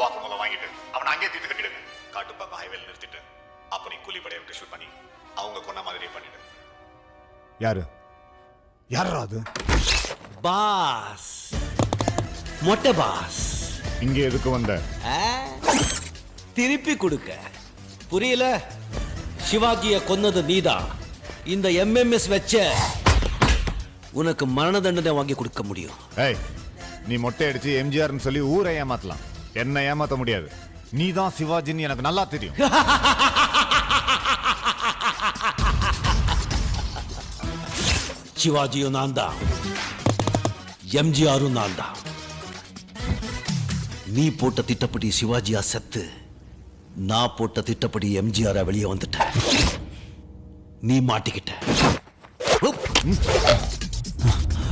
வாக்குமூலம் வாங்கிட்டு அவனை அங்கேயே தீர்த்து கட்டிடுங்க. காட்டு பக்கம் ஹைவேல நிறுத்திட்டு அப்ப நீ கூலிப்படையை விட்டு ஷூட் பண்ணி அவங்க கொன்ன மாதிரியே பண்ணிடு. யாரு யாரா அது? பாஸ், மொட்டை பாஸ். இங்க எதுக்கு வந்த? திருப்பி கொடுக்க. புரியல? சிவாஜிய கொன்னது நீதான். இந்த MMS வச்ச உனக்கு மரண தண்டனை வாங்கி கொடுக்க முடியும். ஏய், நீ மொட்டை அடிச்சு எம்ஜிஆர்னு சொல்லி ஊரை ஏமாத்தலாம், என்ன ஏமாத்த முடியாது. நீ தான் சிவாஜின்னு எனக்கு நல்லா தெரியும். சிவாஜியும் நான் தான், எம்ஜிஆரும் நான் தான். நீ போட்ட திட்டப்படி சிவாஜியா செத்து, நான் போட்ட திட்டப்படி எம்ஜிஆரா வெளியே வந்துட்ட. நீ மாட்டிக்கிட்ட.